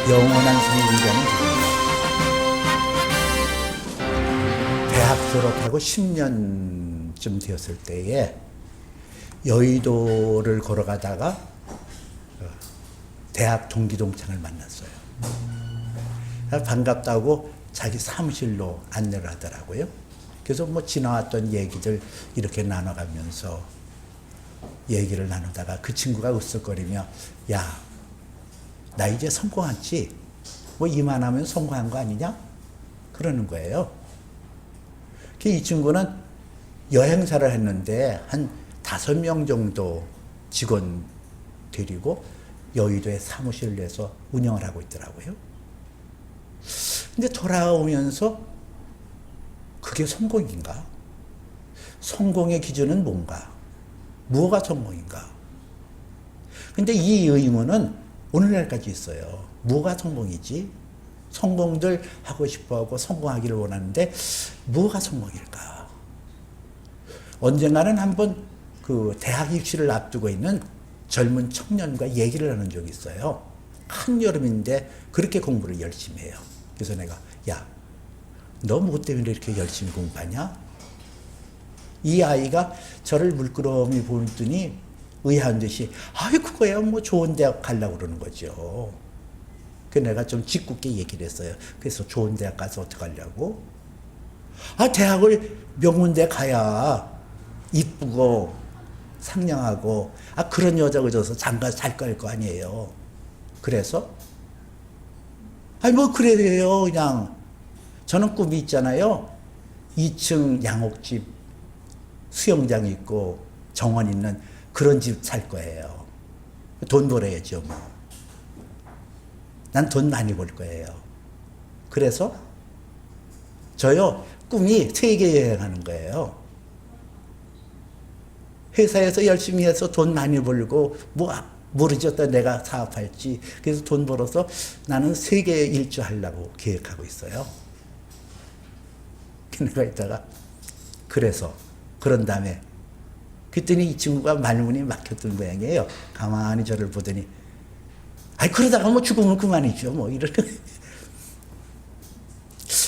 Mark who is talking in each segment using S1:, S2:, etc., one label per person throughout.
S1: 영원한 성공자는 누구인가? 대학 졸업하고 10년쯤 되었을 때에 여의도를 걸어가다가 대학 동기 동창을 만났어요. 반갑다고 자기 사무실로 안내를 하더라고요. 그래서 뭐 지나왔던 얘기들 이렇게 나눠가면서 얘기를 나누다가 그 친구가 으쓱거리며, 야, 나 이제 성공했지? 뭐 이만하면 성공한 거 아니냐? 그러는 거예요. 이 친구는 여행사를 했는데 한 5명 정도 직원 데리고 여의도에 사무실을 내서 운영을 하고 있더라고요. 근데 돌아오면서 그게 성공인가? 성공의 기준은 뭔가? 무엇가 성공인가? 근데 이 의문은 오늘날까지 있어요. 뭐가 성공이지? 성공들 하고 싶어하고 성공하기를 원하는데 뭐가 성공일까? 언젠가는 한번 그 대학 입시를 앞두고 있는 젊은 청년과 얘기를 하는 적이 있어요. 한여름인데 그렇게 공부를 열심히 해요. 그래서 내가, 야, 너 뭐 때문에 이렇게 열심히 공부하냐? 이 아이가 저를 물끄러미 보더니 의아한 듯이, 아이, 그거야 뭐 좋은 대학 가려고 그러는 거죠. 그 내가 좀 짓궂게 얘기를 했어요. 그래서 좋은 대학 가서 어떡하려고? 아, 대학을 명문대 가야 이쁘고 상냥하고, 아, 그런 여자가 져서 장가 잘 갈 거 아니에요. 그래서? 아니, 뭐 그래요. 그냥 저는 꿈이 있잖아요. 2층 양옥집, 수영장 있고 정원 있는 그런 집 살 거예요. 돈 벌어야죠, 뭐. 난 돈 많이 벌 거예요. 그래서 저요, 꿈이 세계 여행하는 거예요. 회사에서 열심히 해서 돈 많이 벌고, 뭐, 모르죠. 또 내가 사업할지. 그래서 돈 벌어서 나는 세계 일주 하려고 계획하고 있어요. 내가 있다가, 그래서, 그런 다음에, 그랬더니 이 친구가 말문이 막혔던 모양이에요. 가만히 저를 보더니, 아이, 그러다가 뭐 죽으면 그만이죠. 뭐, 이렇게.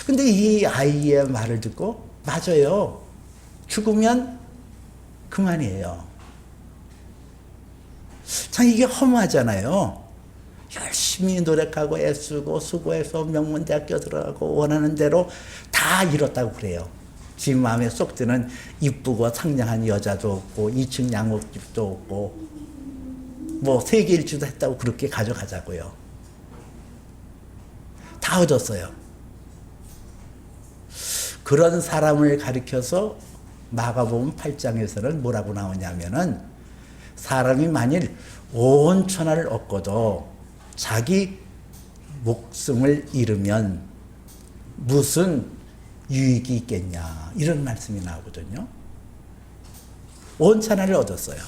S1: 근데 이 아이의 말을 듣고, 맞아요. 죽으면 그만이에요. 참 이게 허무하잖아요. 열심히 노력하고 애쓰고 수고해서 명문대학교 들어가고 원하는 대로 다 이뤘다고 그래요. 지 마음에 쏙 드는 이쁘고 상냥한 여자도 없고 2층 양옥집도 없고 뭐 세계 일주도 했다고 그렇게 가져가자고요. 다 얻었어요. 그런 사람을 가리켜서 마가복음 8장에서는 뭐라고 나오냐면은 사람이 만일 온 천하를 얻고도 자기 목숨을 잃으면 무슨 유익이 있겠냐, 이런 말씀이 나오거든요. 온 천하를 얻었어요.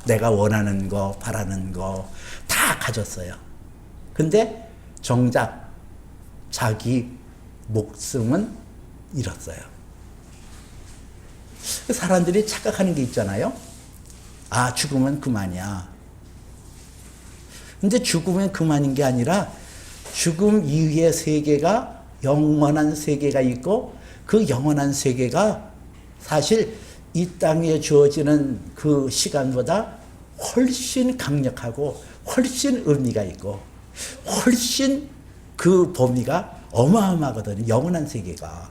S1: 내가 원하는 거, 바라는 거 다 가졌어요. 근데 정작 자기 목숨은 잃었어요. 사람들이 착각하는 게 있잖아요. 아, 죽으면 그만이야. 근데 죽으면 그만인 게 아니라 죽음 이후의 세계가 영원한 세계가 있고 그 영원한 세계가 사실 이 땅에 주어지는 그 시간보다 훨씬 강력하고 훨씬 의미가 있고 훨씬 그 범위가 어마어마하거든요. 영원한 세계가.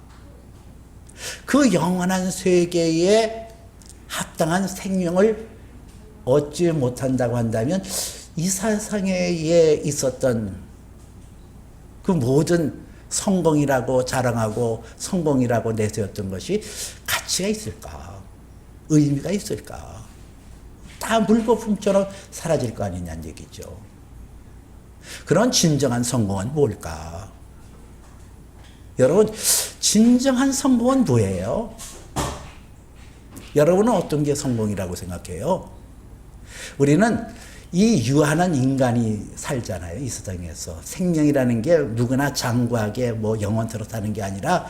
S1: 그 영원한 세계에 합당한 생명을 얻지 못한다고 한다면 이 세상에 있었던 그 모든 성공이라고 자랑하고 성공이라고 내세웠던 것이 가치가 있을까? 의미가 있을까? 다 물거품처럼 사라질 거 아니냐는 얘기죠. 그런 진정한 성공은 뭘까? 여러분, 진정한 성공은 뭐예요? 여러분은 어떤 게 성공이라고 생각해요? 우리는 이 유한한 인간이 살잖아요. 이 세상에서. 생명이라는 게 누구나 장구하게 뭐 영원토록 사는 게 아니라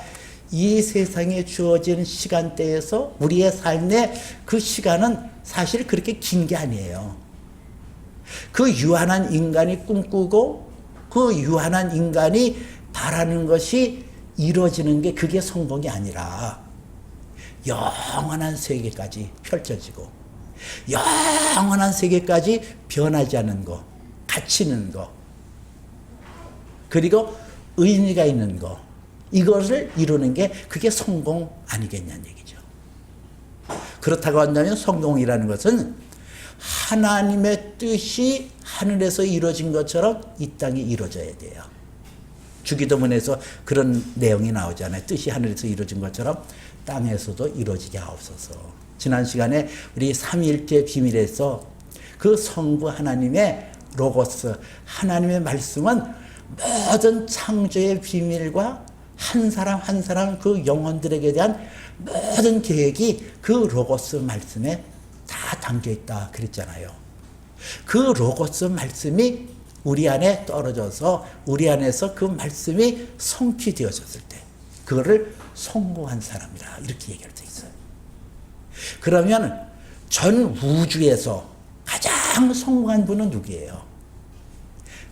S1: 이 세상에 주어진 시간대에서 우리의 삶의 그 시간은 사실 그렇게 긴 게 아니에요. 그 유한한 인간이 꿈꾸고 그 유한한 인간이 바라는 것이 이루어지는 게 그게 성공이 아니라 영원한 세계까지 펼쳐지고 영원한 세계까지 변하지 않는 거, 가치 있는 거, 그리고 의미가 있는 거, 이것을 이루는 게 그게 성공 아니겠냐는 얘기죠. 그렇다고 한다면 성공이라는 것은 하나님의 뜻이 하늘에서 이루어진 것처럼 이 땅에 이루어져야 돼요. 주기도문에서 그런 내용이 나오잖아요. 뜻이 하늘에서 이루어진 것처럼 땅에서도 이루어지게 하옵소서. 지난 시간에 우리 삼위일체 비밀에서 그 성부 하나님의 로고스, 하나님의 말씀은 모든 창조의 비밀과 한 사람 한 사람 그 영혼들에게 대한 모든 계획이 그 로고스 말씀에 다 담겨 있다 그랬잖아요. 그 로고스 말씀이 우리 안에 떨어져서 우리 안에서 그 말씀이 성취되어졌을 때 그거를 성공한 사람이라 이렇게 얘기할 수 있어요. 그러면 전 우주에서 가장 성공한 분은 누구예요?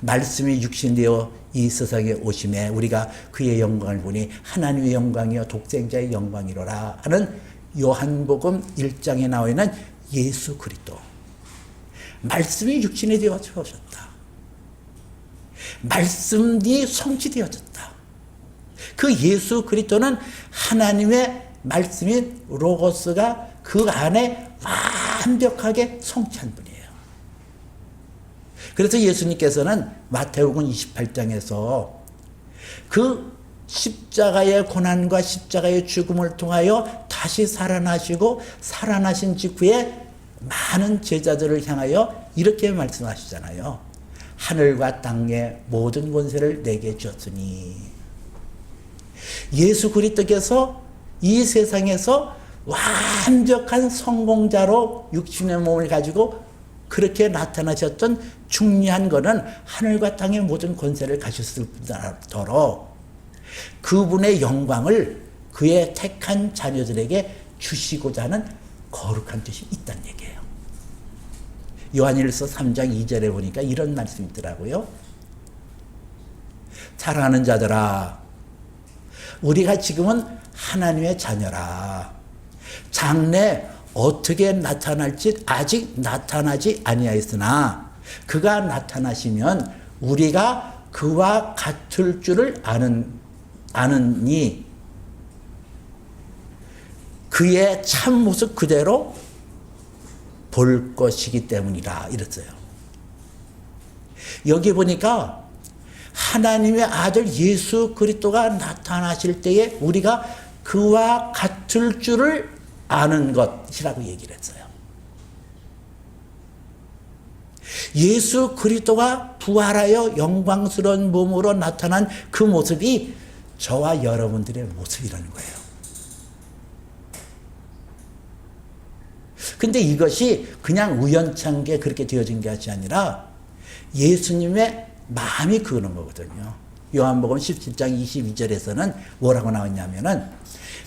S1: 말씀이 육신되어 이 세상에 오심에 우리가 그의 영광을 보니 하나님의 영광이요 독생자의 영광이로라 하는 요한복음 1장에 나와 있는 예수 그리스도. 말씀이 육신이 되어 오셨다. 말씀이 성취되어졌다. 그 예수 그리스도는 하나님의 말씀인 로고스가 그 안에 완벽하게 성취한 분이에요. 그래서 예수님께서는 마태복음 28장에서 그 십자가의 고난과 십자가의 죽음을 통하여 다시 살아나시고 살아나신 직후에 많은 제자들을 향하여 이렇게 말씀하시잖아요. 하늘과 땅의 모든 권세를 내게 주었으니. 예수 그리스도께서 이 세상에서 완벽한 성공자로 육신의 몸을 가지고 그렇게 나타나셨던 중요한 것은 하늘과 땅의 모든 권세를 가졌을 뿐더러 그분의 영광을 그의 택한 자녀들에게 주시고자 하는 거룩한 뜻이 있다는 얘기예요. 요한일서 3장 2절에 보니까 이런 말씀이 있더라고요. 사랑하는 자들아, 우리가 지금은 하나님의 자녀라. 장래 어떻게 나타날지 아직 나타나지 아니하였으나 그가 나타나시면 우리가 그와 같을 줄을 아느니 그의 참모습 그대로 볼 것이기 때문이라 이랬어요. 여기 보니까 하나님의 아들 예수 그리스도가 나타나실 때에 우리가 그와 같을 줄을 아는 것이라고 얘기를 했어요. 예수 그리스도가 부활하여 영광스러운 몸으로 나타난 그 모습이 저와 여러분들의 모습이라는 거예요. 근데 이것이 그냥 우연찮게 그렇게 되어진 것이 아니라 예수님의 마음이 그러는 거거든요. 요한복음 17장 22절에서는 뭐라고 나왔냐면은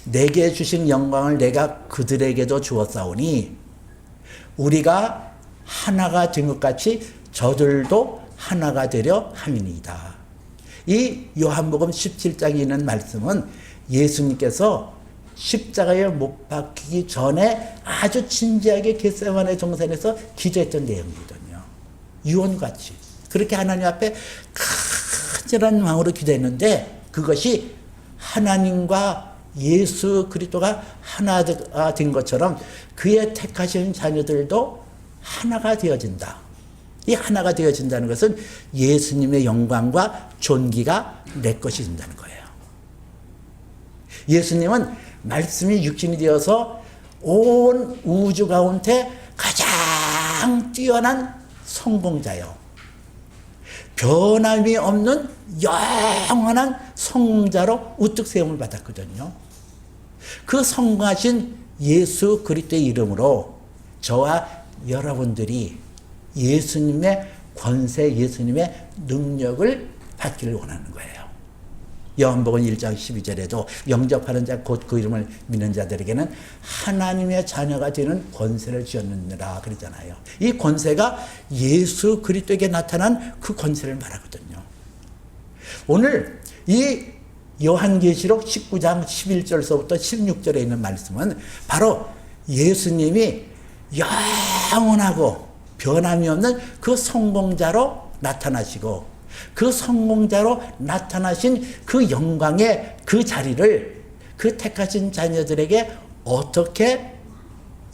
S1: 내게 주신 영광을 내가 그들에게도 주었사오니 우리가 하나가 된 것 같이 저들도 하나가 되려 함이니이다. 이 요한복음 17장에 있는 말씀은 예수님께서 십자가에 못 박히기 전에 아주 진지하게 겟세마네 동산에서 기도했던 내용이거든요. 유언같이 그렇게 하나님 앞에 간절한 마음으로 기도했는데 그것이 하나님과 예수 그리스도가 하나가 된 것처럼 그의 택하신 자녀들도 하나가 되어진다. 이 하나가 되어진다는 것은 예수님의 영광과 존귀가 내 것이 된다는 거예요. 예수님은 말씀이 육신이 되어서 온 우주 가운데 가장 뛰어난 성공자요. 변함이 없는 영원한 성공자로 우뚝 세움을 받았거든요. 그 성공하신 예수 그리스도의 이름으로 저와 여러분들이 예수님의 권세, 예수님의 능력을 받기를 원하는 거예요. 요한복음 1장 12절에도 영접하는 자 곧 그 이름을 믿는 자들에게는 하나님의 자녀가 되는 권세를 주었느니라 그랬잖아요. 이 권세가 예수 그리스도에게 나타난 그 권세를 말하거든요. 오늘 이 요한계시록 19장 11절서부터 16절에 있는 말씀은 바로 예수님이 영원하고 변함이 없는 그 성공자로 나타나시고 그 성공자로 나타나신 그 영광의 그 자리를 그 택하신 자녀들에게 어떻게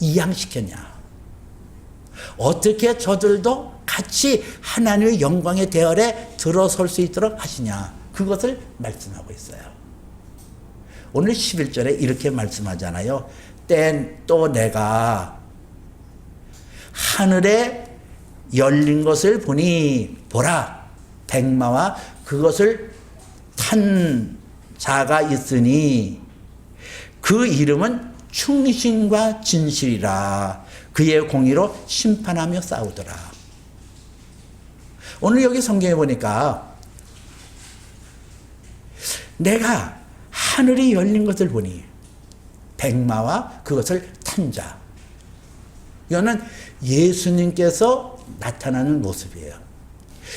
S1: 이양시켰냐. 어떻게 저들도 같이 하나님의 영광의 대열에 들어설 수 있도록 하시냐. 그것을 말씀하고 있어요. 오늘 11절에 이렇게 말씀하잖아요. 또 내가 하늘에 열린 것을 보니 보라 백마와 그것을 탄 자가 있으니 그 이름은 충신과 진실이라 그의 공의로 심판하며 싸우더라. 오늘 여기 성경에 보니까 내가 하늘이 열린 것을 보니 백마와 그것을 탄 자. 이거는 예수님께서 나타나는 모습이에요.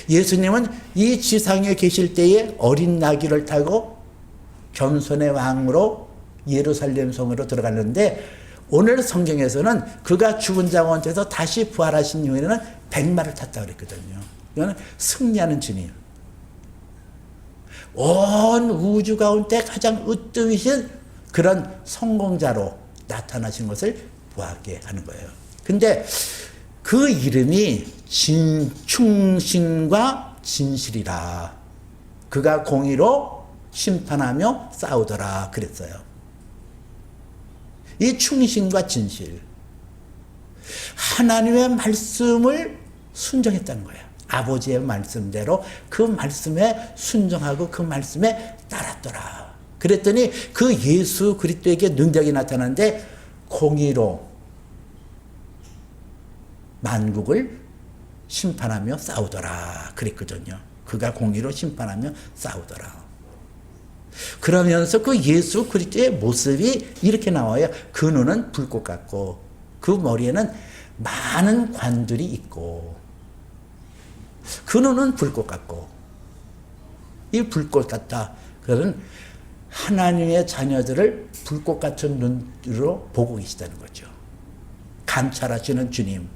S1: 예수님은 이 지상에 계실 때에 어린 나귀를 타고 겸손의 왕으로 예루살렘 성으로 들어갔는데 오늘 성경에서는 그가 죽은 자 가운데서 다시 부활하신 이후에는 백마를 탔다고 그랬거든요. 이거는 승리하는 주님. 온 우주 가운데 가장 으뜸이신 그런 성공자로 나타나신 것을 보게 하는 거예요. 근데 그 이름이 충신과 진실이라. 그가 공의로 심판하며 싸우더라 그랬어요. 이 충신과 진실. 하나님의 말씀을 순종했다는 거예요. 아버지의 말씀대로 그 말씀에 순종하고 그 말씀에 따랐더라. 그랬더니 그 예수 그리스도에게 능력이 나타났는데 공의로 만국을 심판하며 싸우더라 그랬거든요. 그가 공의로 심판하며 싸우더라. 그러면서 그 예수 그리스도의 모습이 이렇게 나와요. 그 눈은 불꽃 같고 그 머리에는 많은 관들이 있고 그 눈은 불꽃 같고 이 불꽃 같다. 그것은 하나님의 자녀들을 불꽃 같은 눈으로 보고 계시다는 거죠. 감찰하시는 주님.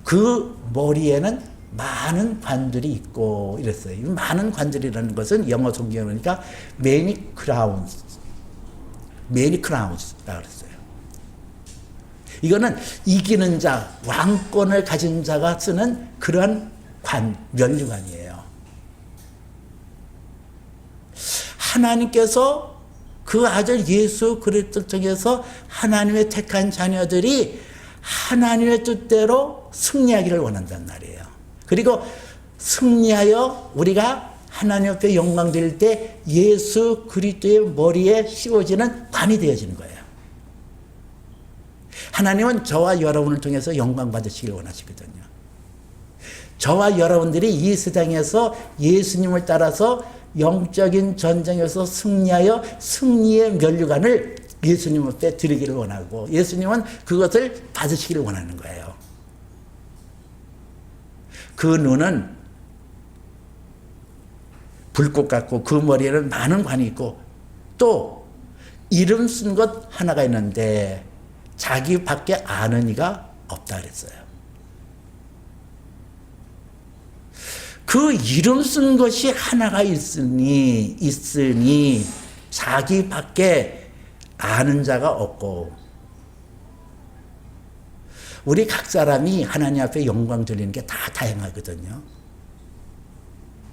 S1: 그 머리에는 많은 관들이 있고 이랬어요. 많은 관들이라는 것은 영어 성경에 보니까 many crowns라고 그랬어요. 이거는 이기는 자, 왕권을 가진 자가 쓰는 그러한 면류관이에요. 하나님께서 그 아들 예수 그리스도 통해서 하나님의 택한 자녀들이 하나님의 뜻대로 승리하기를 원한단 말이에요. 그리고 승리하여 우리가 하나님 앞에 영광 드릴 때 예수 그리스도의 머리에 씌워지는 관이 되어지는 거예요. 하나님은 저와 여러분을 통해서 영광 받으시길 원하시거든요. 저와 여러분들이 이 세상에서 예수님을 따라서 영적인 전쟁에서 승리하여 승리의 면류관을 예수님 앞에 드리기를 원하고 예수님은 그것을 받으시기를 원하는 거예요. 그 눈은 불꽃 같고 그 머리에는 많은 관이 있고 또 이름 쓴 것 하나가 있는데 자기밖에 아는 이가 없다 그랬어요. 그 이름 쓴 것이 하나가 있으니 자기밖에 아는 자가 없고 우리 각 사람이 하나님 앞에 영광 드리는 게 다 다양하거든요.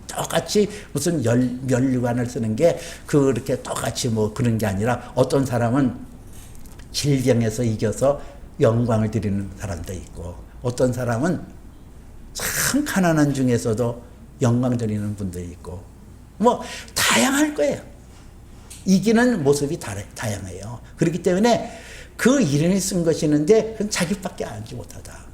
S1: 똑같이 무슨 면류관을 쓰는 게 그렇게 똑같이 뭐 그런 게 아니라 어떤 사람은 질병에서 이겨서 영광을 드리는 사람도 있고 어떤 사람은 참 가난한 중에서도 영광 드리는 분들이 있고 뭐 다양할 거예요. 이기는 모습이 다양해요. 그렇기 때문에 그 이름이 쓴 것이 있는데 그건 자기밖에 알지 못하다.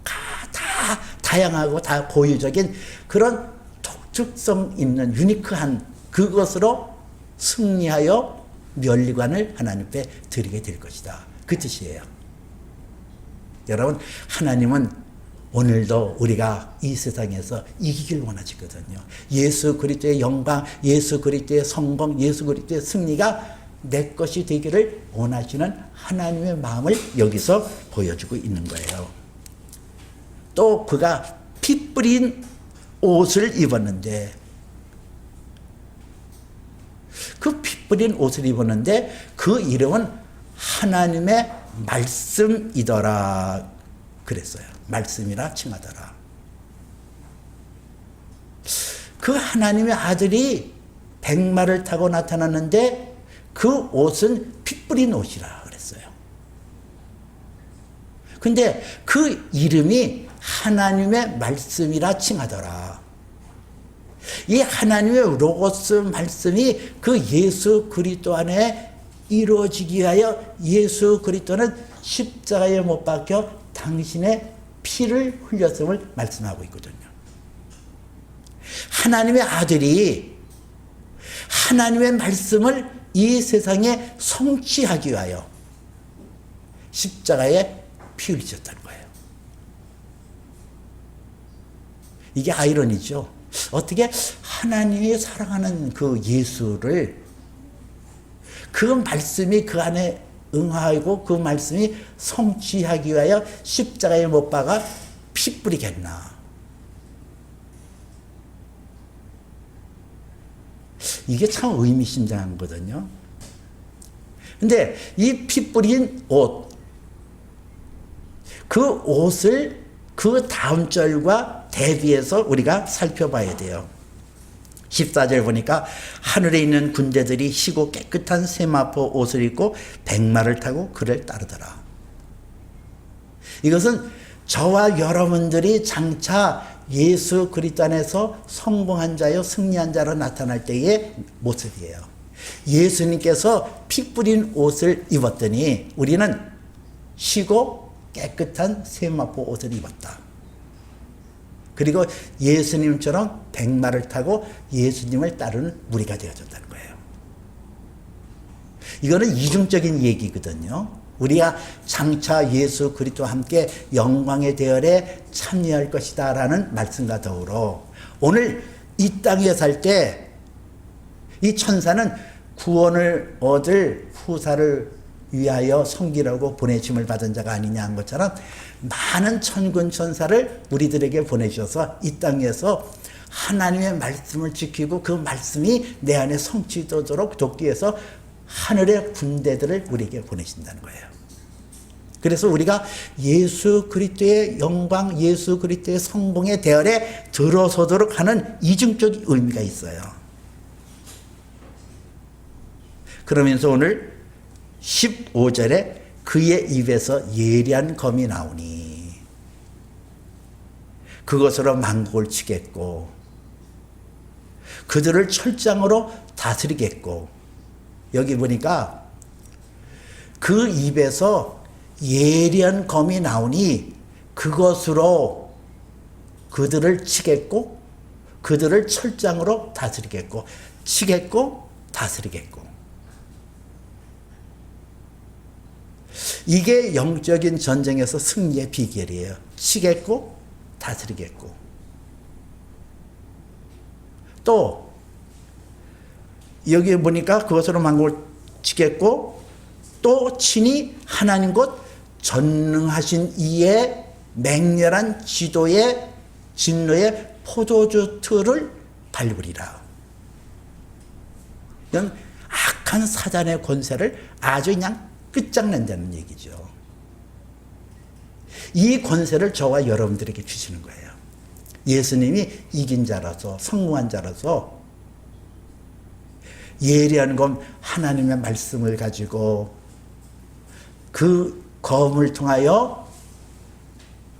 S1: 다 다양하고 다 고유적인 그런 독특성 있는 유니크한 그것으로 승리하여 면류관을 하나님 앞에 드리게 될 것이다. 그 뜻이에요. 여러분 하나님은 오늘도 우리가 이 세상에서 이기길 원하시거든요. 예수 그리스도의 영광, 예수 그리스도의 성공, 예수 그리스도의 승리가 내 것이 되기를 원하시는 하나님의 마음을 여기서 보여주고 있는 거예요. 또 그가 피 뿌린 옷을 입었는데, 그 피 뿌린 옷을 입었는데 그 이름은 하나님의 말씀이더라 그랬어요. 말씀이라 칭하더라. 그 하나님의 아들이 백마를 타고 나타났는데 그 옷은 피 뿌린 옷이라 그랬어요. 근데 그 이름이 하나님의 말씀이라 칭하더라. 이 하나님의 로고스 말씀이 그 예수 그리스도 안에 이루어지기 위하여 예수 그리스도는 십자가에 못 박혀 당신의 피를 흘렸음을 말씀하고 있거든요. 하나님의 아들이 하나님의 말씀을 이 세상에 성취하기 위하여 십자가에 피 흘리셨다는 거예요. 이게 아이러니죠. 어떻게 하나님이 사랑하는 그 예수를, 그 말씀이 그 안에 응하고 그 말씀이 성취하기 위하여 십자가에 못 박아 피 뿌리겠나. 이게 참 의미심장한 거거든요. 근데 이 피 뿌린 옷, 그 옷을 그 다음 절과 대비해서 우리가 살펴봐야 돼요. 14절 보니까 하늘에 있는 군대들이 희고 깨끗한 세마포 옷을 입고 백마를 타고 그를 따르더라. 이것은 저와 여러분들이 장차 예수 그리스도 안에서 성공한 자요 승리한 자로 나타날 때의 모습이에요. 예수님께서 피 뿌린 옷을 입었더니 우리는 희고 깨끗한 세마포 옷을 입었다. 그리고 예수님처럼 백마를 타고 예수님을 따르는 무리가 되어졌다는 거예요. 이거는 이중적인 얘기거든요. 우리가 장차 예수 그리스도와 함께 영광의 대열에 참여할 것이다 라는 말씀과 더불어 오늘 이 땅에 살 때 이 천사는 구원을 얻을 후사를 위하여 섬기라고 보내심을 받은 자가 아니냐 한 것처럼 많은 천군 천사를 우리들에게 보내주셔서 이 땅에서 하나님의 말씀을 지키고 그 말씀이 내 안에 성취되도록 돕기 위해서 하늘의 군대들을 우리에게 보내신다는 거예요. 그래서 우리가 예수 그리스도의 영광, 예수 그리스도의 성공의 대열에 들어서도록 하는 이중적 의미가 있어요. 그러면서 오늘 15절에 그의 입에서 예리한 검이 나오니 그것으로 만국을 치겠고 그들을 철장으로 다스리겠고, 여기 보니까 그 입에서 예리한 검이 나오니 그것으로 그들을 치겠고 그들을 철장으로 다스리겠고, 치겠고 다스리겠고. 이게 영적인 전쟁에서 승리의 비결이에요. 치겠고 다스리겠고. 또 여기 보니까 그것으로 만국을 치겠고 또 친히 하나님 곧 전능하신 이의 맹렬한 지도의 진노의 포도주 틀을 밟으리라. 이건 악한 사단의 권세를 아주 그냥 끝장낸다는 얘기죠. 이 권세를 저와 여러분들에게 주시는 거예요. 예수님이 이긴 자라서, 성공한 자라서 예리한 검 하나님의 말씀을 가지고 그 검을 통하여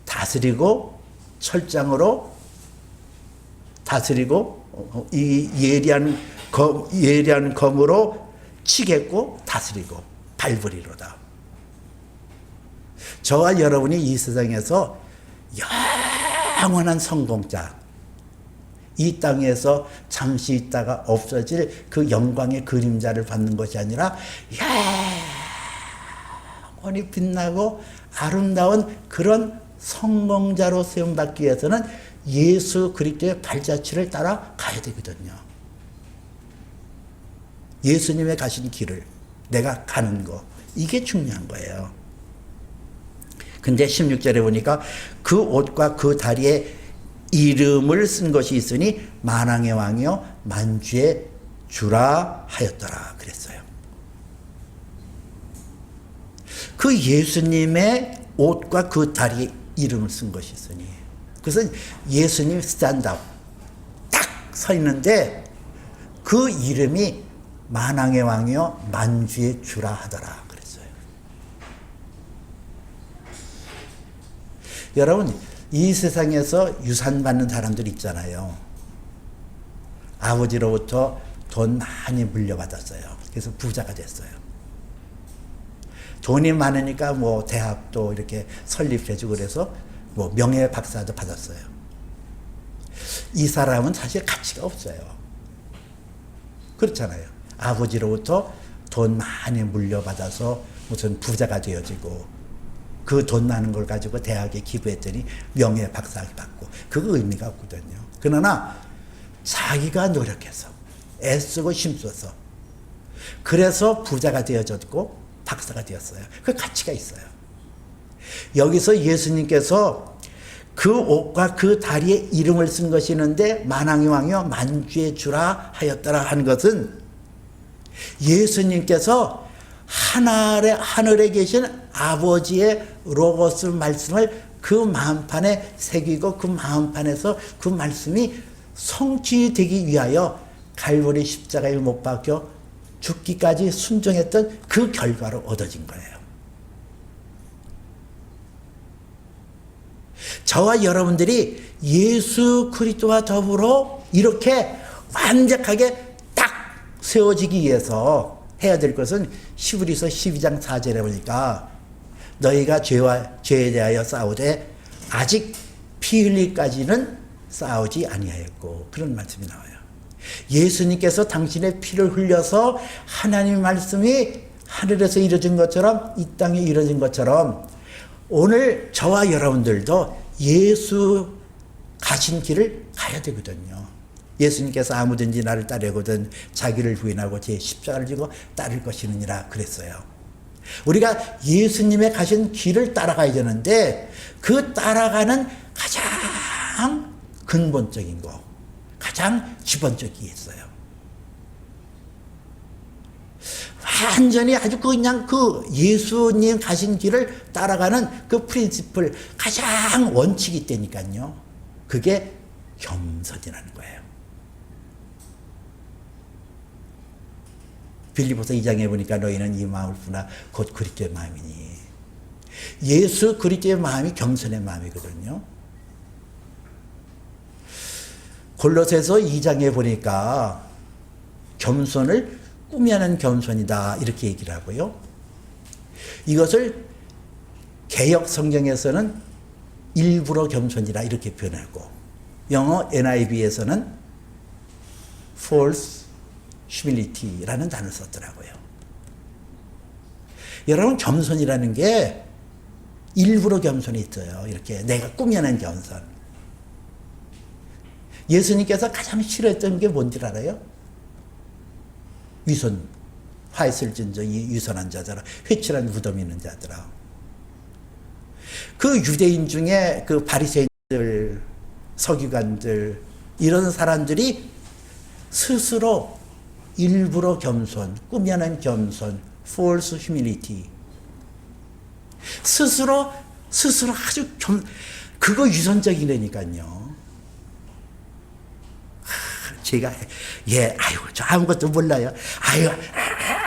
S1: 다스리고 철장으로 다스리고 이 예리한 검으로 치겠고 다스리고 밟으리로다. 저와 여러분이 이 세상에서 영원한 성공자, 이 땅에서 잠시 있다가 없어질 그 영광의 그림자를 받는 것이 아니라 영원히 빛나고 아름다운 그런 성공자로 수용받기 위해서는 예수 그리스도의 발자취를 따라 가야 되거든요. 예수님의 가신 길을 내가 가는 거, 이게 중요한 거예요. 근데 16절에 보니까 그 옷과 그 다리에 이름을 쓴 것이 있으니 만왕의 왕이요 만주의 주라 하였더라 그랬어요. 그 예수님의 옷과 그 다리에 이름을 쓴 것이 있으니, 그것은 예수님 스탠드업 딱 서 있는데 그 이름이 만왕의 왕이요 만주의 주라 하더라 그랬어요. 여러분, 이 세상에서 유산 받는 사람들 있잖아요. 아버지로부터 돈 많이 물려받았어요. 그래서 부자가 됐어요. 돈이 많으니까 뭐 대학도 이렇게 설립해주고 그래서 뭐 명예 박사도 받았어요. 이 사람은 사실 가치가 없어요. 그렇잖아요. 아버지로부터 돈 많이 물려받아서 무슨 부자가 되어지고 그 돈 많은 걸 가지고 대학에 기부했더니 명예 박사 받고, 그거 의미가 없거든요. 그러나 자기가 노력해서 애쓰고 힘써서 그래서 부자가 되어졌고 박사가 되었어요. 그 가치가 있어요. 여기서 예수님께서 그 옷과 그 다리에 이름을 쓴 것이 있는데 만왕의 왕이요 만주의 주라 하였더라 한 것은 예수님께서 하늘에 계신 아버지의 로고스 말씀을 그 마음판에 새기고 그 마음판에서 그 말씀이 성취되기 위하여 갈보리 십자가에 못 박혀 죽기까지 순종했던 그 결과로 얻어진 거예요. 저와 여러분들이 예수 그리스도와 더불어 이렇게 완벽하게 딱 세워지기 위해서 해야 될 것은 히브리서 12장 4절에 보니까 너희가 죄에 대하여 싸우되 아직 피 흘리기까지는 싸우지 아니하였고, 그런 말씀이 나와요. 예수님께서 당신의 피를 흘려서 하나님의 말씀이 하늘에서 이루어진 것처럼 이 땅에 이루어진 것처럼 오늘 저와 여러분들도 예수 가신 길을 가야 되거든요. 예수님께서 아무든지 나를 따르거든 자기를 부인하고 제 십자가를 지고 따를 것이니라 그랬어요. 우리가 예수님의 가신 길을 따라가야 되는데 그 따라가는 가장 근본적인 거, 가장 기본적이 있어요. 완전히 아주 그냥 그 예수님 가신 길을 따라가는 그 프린시플, 가장 원칙이 있다니까요. 그게 겸손이라는 거예요. 빌립보서 2장에 보니까 너희는 이 마음을 푸나 곧 그리스도의 마음이니. 예수 그리스도의 마음이 겸손의 마음이거든요. 골로새서 2장에 보니까 겸손을 꾸며낸 겸손이다 이렇게 얘기를 하고요. 이것을 개역 성경에서는 일부러 겸손이라 이렇게 표현하고, 영어 NIV에서는 false humility라는 단어를 썼더라고요. 여러분, 겸손이라는 게 일부러 겸손이 있어요. 이렇게 내가 꾸며낸 겸손. 예수님께서 가장 싫어했던 게 뭔지 알아요? 위선, 화했을 진저 위선한 자들아, 회칠한 무덤 있는 자들아. 그 유대인 중에 그 바리새인들, 서기관들, 이런 사람들이 스스로 일부러 겸손, 꾸며낸 겸손, false humility. 스스로 아주 그거 위선적이라니까요. 제가 아이고 저 아무것도 몰라요.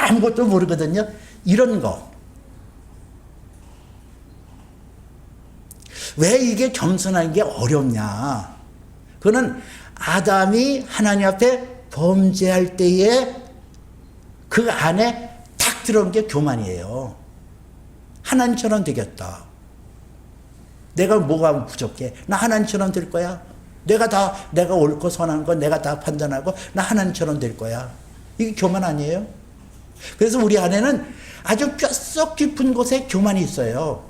S1: 아무것도 모르거든요. 이런 거. 왜 이게 겸손한 게 어렵냐? 그거는 아담이 하나님 앞에 범죄할 때에 그 안에 탁 들어온 게 교만이에요. 하나님처럼 되겠다. 내가 뭐가 부족해? 나 하나님처럼 될 거야. 내가 옳고 선한 거 내가 다 판단하고 나 하나님처럼 될 거야. 이게 교만 아니에요? 그래서 우리 안에는 아주 뼛속 깊은 곳에 교만이 있어요.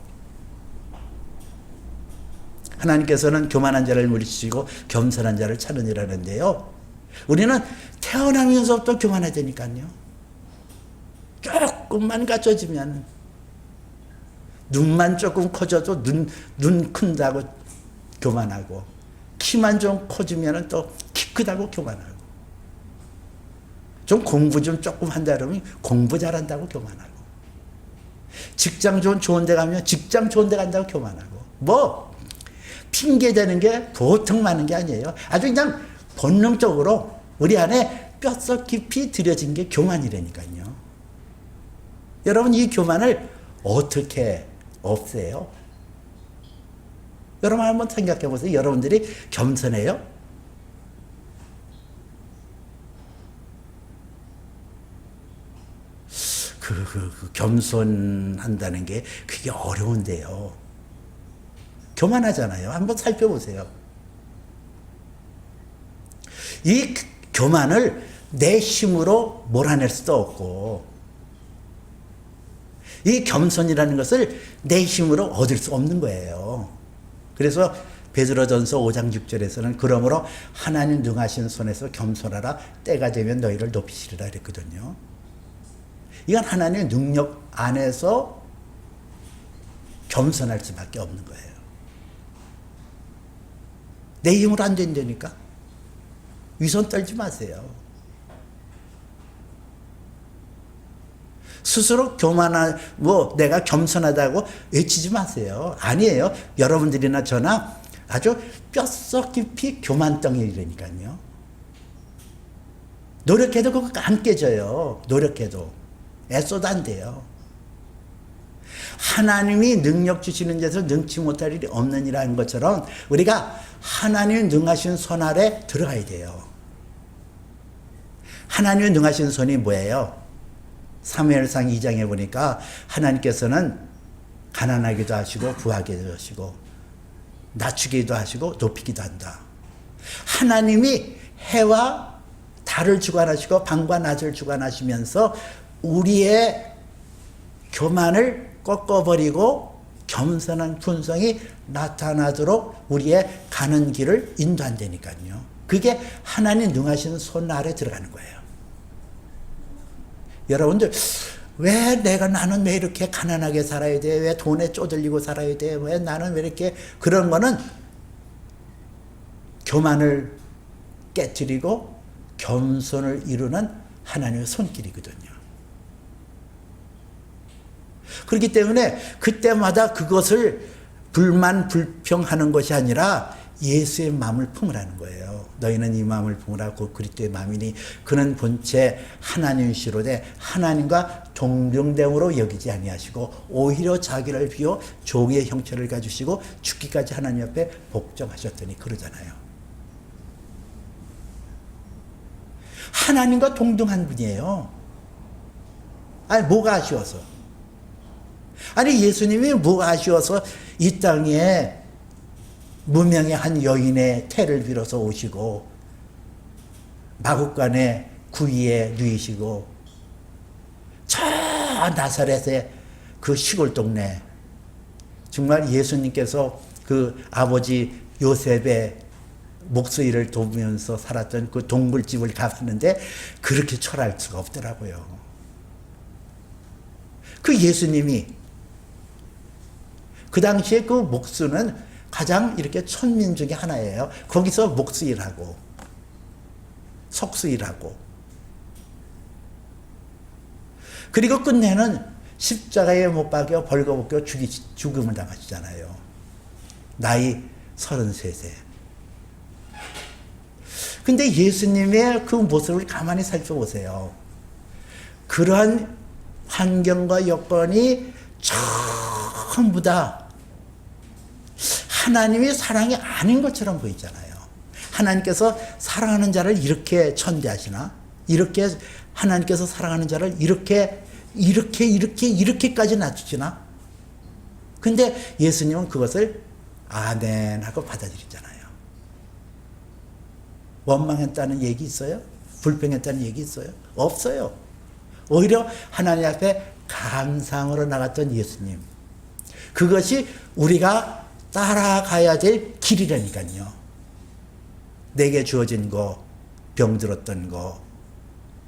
S1: 하나님께서는 교만한 자를 물리치시고 겸손한 자를 찾으니라는데요. 우리는 태어나면서부터 교만해지니까요. 조금만 갖춰지면, 눈만 조금 커져도 눈 큰다고 교만하고, 키만 좀 커지면 또 키 크다고 교만하고, 좀 공부 좀 조금 한다 그러면 공부 잘한다고 교만하고, 직장 좋은 데 가면 직장 좋은 데 간다고 교만하고, 뭐 핑계 대는 게 보통 많은 게 아니에요. 아주 그냥 본능적으로 우리 안에 뼛속 깊이 들여진 게 교만이라니까요. 여러분, 이 교만을 어떻게 없애요? 여러분 한번 생각해 보세요. 여러분들이 겸손해요? 겸손한다는 게 그게 어려운데요. 교만하잖아요. 한번 살펴보세요. 이 교만을 내 힘으로 몰아낼 수도 없고, 이 겸손이라는 것을 내 힘으로 얻을 수 없는 거예요. 그래서 베드로전서 5장 6절에서는 그러므로 하나님 능하신 손에서 겸손하라, 때가 되면 너희를 높이시리라 그랬거든요. 이건 하나님의 능력 안에서 겸손할 수밖에 없는 거예요. 내 힘으로 안 된다니까. 위선 떨지 마세요. 스스로 내가 겸손하다고 외치지 마세요. 아니에요. 여러분들이나 저나 아주 뼛속 깊이 교만덩이라니까요. 노력해도 그거 안 깨져요. 노력해도. 애써도 안 돼요. 하나님이 능력 주시는 데서 능치 못할 일이 없느니라는 것처럼 우리가 하나님의 능하신 손 아래 들어가야 돼요. 하나님의 능하신 손이 뭐예요? 사무엘상 2장에 보니까 하나님께서는 가난하기도 하시고 부하기도 하시고 낮추기도 하시고 높이기도 한다. 하나님이 해와 달을 주관하시고 밤과 낮을 주관하시면서 우리의 교만을 꺾어버리고 겸손한 품성이 나타나도록 우리의 가는 길을 인도한다니까요. 그게 하나님 능하신 손 아래 들어가는 거예요. 여러분들, 나는 왜 이렇게 가난하게 살아야 돼? 왜 돈에 쪼들리고 살아야 돼? 왜 나는 왜 이렇게, 그런 거는 교만을 깨뜨리고 겸손을 이루는 하나님의 손길이거든요. 그렇기 때문에 그때마다 그것을 불평하는 것이 아니라 예수의 마음을 품으라는 거예요. 너희는 이 마음을 품으라. 곧 그리스도의 마음이니 그는 본체 하나님이시로되 하나님과 동등됨으로 여기지 아니하시고 오히려 자기를 비워 종의 형체를 가지시고 죽기까지 하나님 앞에 복종하셨더니, 그러잖아요. 하나님과 동등한 분이에요. 아니, 뭐가 아쉬워서? 아니, 예수님이 뭐가 아쉬워서 이 땅에 무명의 한 여인의 태를 빌어서 오시고 마국간의 구이에 누이시고 저 나사렛의 그 시골 동네, 정말 예수님께서 그 아버지 요셉의 목수일을 돕으면서 살았던 그 동굴집을 가봤는데 그렇게 초라할 수가 없더라고요. 그 예수님이 그 당시에 그 목수는 가장 이렇게 천민 중에 하나예요. 거기서 목수일하고 석수일하고, 그리고 끝내는 십자가에 못 박여 벌거벗겨 죽음을 당하시잖아요. 나이 33세. 근데 예수님의 그 모습을 가만히 살펴보세요. 그러한 환경과 여건이 전부 다 하나님의 사랑이 아닌 것처럼 보이잖아요. 하나님께서 사랑하는 자를 이렇게 천대하시나? 이렇게 하나님께서 사랑하는 자를 이렇게까지 낮추시나? 근데 예수님은 그것을 아멘 하고 받아들이잖아요. 원망했다는 얘기 있어요? 불평했다는 얘기 있어요? 없어요. 오히려 하나님 앞에 감상으로 나갔던 예수님. 그것이 우리가 따라가야 될 길이라니까요. 내게 주어진 거, 병들었던 거,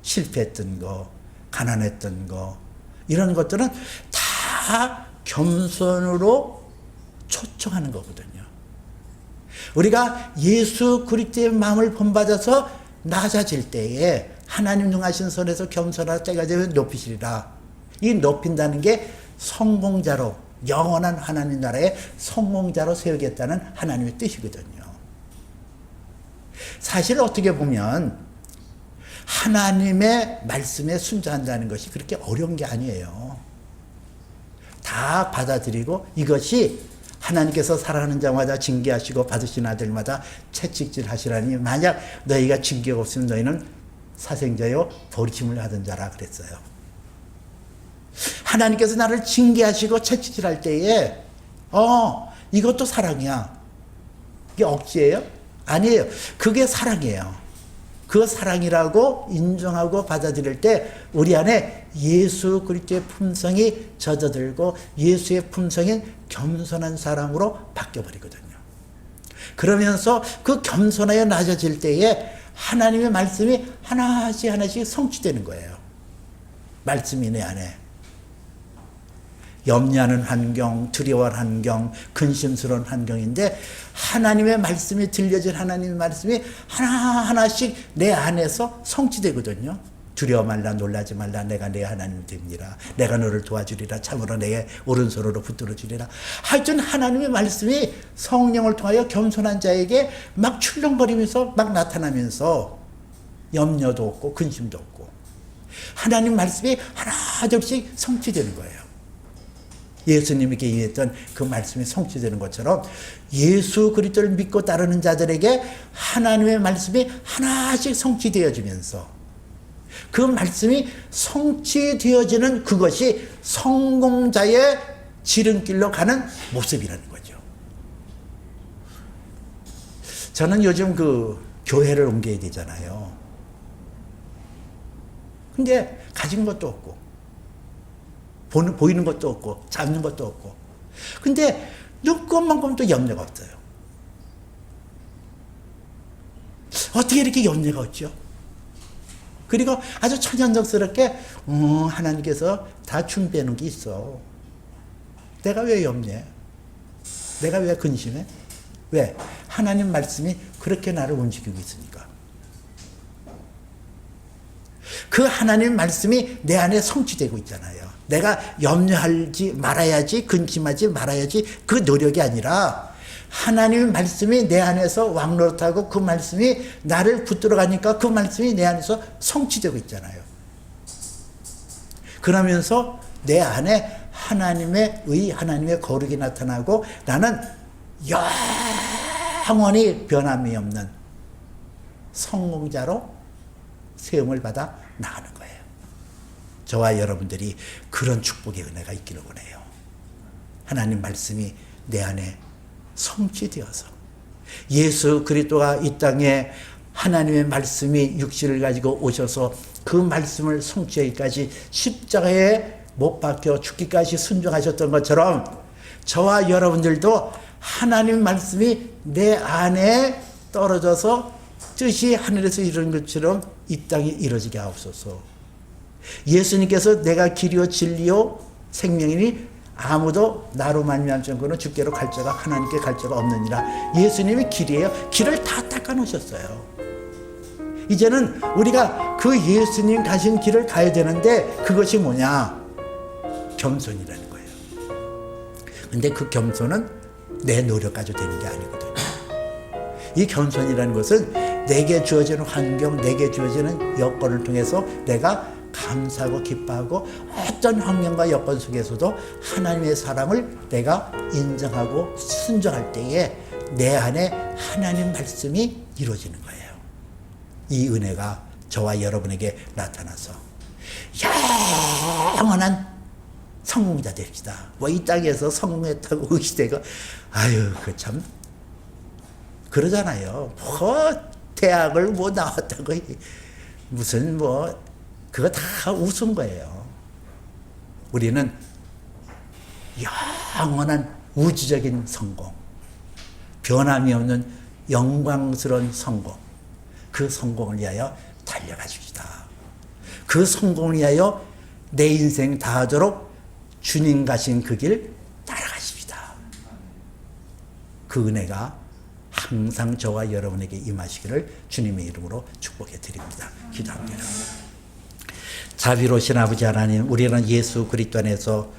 S1: 실패했던 거, 가난했던 거, 이런 것들은 다 겸손으로 초청하는 거거든요. 우리가 예수 그리스도의 마음을 본받아서 낮아질 때에 하나님 능하신 손에서 겸손할 때가 되면 높이시리라. 이 높인다는 게 성공자로, 영원한 하나님 나라의 성공자로 세우겠다는 하나님의 뜻이거든요. 사실 어떻게 보면 하나님의 말씀에 순종한다는 것이 그렇게 어려운 게 아니에요. 다 받아들이고 이것이 하나님께서 사랑하는 자마다 징계하시고 받으신 아들마다 채찍질 하시라니, 만약 너희가 징계가 없으면 너희는 사생자요 버리심을 하던 자라 그랬어요. 하나님께서 나를 징계하시고 채찍질할 때에 이것도 사랑이야. 이게 억지예요? 아니에요. 그게 사랑이에요. 그 사랑이라고 인정하고 받아들일 때 우리 안에 예수 그리스도의 품성이 젖어들고 예수의 품성인 겸손한 사람으로 바뀌어버리거든요. 그러면서 그 겸손하여 낮아질 때에 하나님의 말씀이 하나씩 하나씩 성취되는 거예요. 말씀이 내 안에. 염려하는 환경, 두려워하는 환경, 근심스러운 환경인데 하나님의 말씀이 들려진 하나님의 말씀이 하나하나씩 내 안에서 성취되거든요. 두려워 말라, 놀라지 말라, 내가 내 하나님 됩니다. 내가 너를 도와주리라, 참으로 내 오른손으로 붙들어 주리라. 하여튼 하나님의 말씀이 성령을 통하여 겸손한 자에게 막 출렁거리면서 막 나타나면서 염려도 없고 근심도 없고 하나님 말씀이 하나둘씩 성취되는 거예요. 예수님에게 이했던 그 말씀이 성취되는 것처럼 예수 그리스도를 믿고 따르는 자들에게 하나님의 말씀이 하나씩 성취되어지면서 그 말씀이 성취되어지는 그것이 성공자의 지름길로 가는 모습이라는 거죠. 저는 요즘 그 교회를 옮겨야 되잖아요. 근데 가진 것도 없고 보이는 것도 없고 잡는 것도 없고 근데 눈꽃만큼도 염려가 없어요. 어떻게 이렇게 염려가 없죠? 그리고 아주 천연덕스럽게 하나님께서 다 준비해 놓은 게 있어. 내가 왜 염려해? 내가 왜 근심해? 왜? 하나님 말씀이 그렇게 나를 움직이고 있으니까. 그 하나님 말씀이 내 안에 성취되고 있잖아요. 내가 염려하지 말아야지, 근심하지 말아야지 그 노력이 아니라 하나님의 말씀이 내 안에서 왕노릇하고 그 말씀이 나를 붙들어 가니까 그 말씀이 내 안에서 성취되고 있잖아요. 그러면서 내 안에 하나님의 의, 하나님의 거룩이 나타나고 나는 영원히 변함이 없는 성공자로 세움을 받아 나가는 거예요. 저와 여러분들이 그런 축복의 은혜가 있기를 원해요. 하나님 말씀이 내 안에 성취되어서 예수 그리스도가 이 땅에 하나님의 말씀이 육신을 가지고 오셔서 그 말씀을 성취하기까지 십자가에 못 박혀 죽기까지 순종하셨던 것처럼 저와 여러분들도 하나님 말씀이 내 안에 떨어져서 뜻이 하늘에서 이루어진 것처럼 이 땅에 이루어지게 하옵소서. 예수님께서 내가 길이요 진리요 생명이니 아무도 나로 말미암지 않고는 주께로 갈 자가 하나님께 갈 자가 없느니라. 예수님이 길이에요. 길을 다 닦아 놓으셨어요. 이제는 우리가 그 예수님 가신 길을 가야 되는데 그것이 뭐냐? 겸손이라는 거예요. 근데 그 겸손은 내 노력 가지고 되는 게 아니거든요. 이 겸손이라는 것은 내게 주어지는 환경, 내게 주어지는 여건을 통해서 내가 감사하고 기뻐하고 어떤 환경과 여건 속에서도 하나님의 사랑을 내가 인정하고 순종할 때에 내 안에 하나님 말씀이 이루어지는 거예요. 이 은혜가 저와 여러분에게 나타나서 영원한 성공자 됩시다. 뭐 이 땅에서 성공했다고 의시되고 그 참 그러잖아요. 뭐 대학을 뭐 나왔다고 무슨 뭐 그거 다 웃은 거예요. 우리는 영원한 우주적인 성공, 변함이 없는 영광스러운 성공, 그 성공을 위하여 달려가십시다. 그 성공을 위하여 내 인생 다하도록 주님 가신 그 길 따라가십시다. 그 은혜가 항상 저와 여러분에게 임하시기를 주님의 이름으로 축복해 드립니다. 기도합니다. 자비로우신 아버지 하나님, 우리는 예수 그리스도 안에서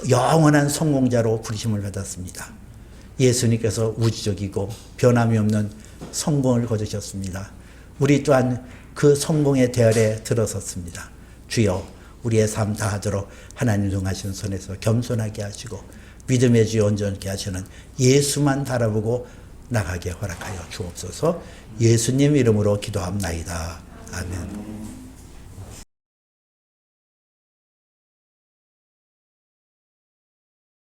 S1: 영원한 성공자로 부르심을 받았습니다. 예수님께서 우주적이고 변함이 없는 성공을 거두셨습니다. 우리 또한 그 성공의 대열에 들어섰습니다. 주여, 우리의 삶 다하도록 하나님 동하신 손에서 겸손하게 하시고 믿음의 주 온전케 하시는 예수만 바라보고 나가게 허락하여 주옵소서. 예수님 이름으로 기도합나이다. 아멘.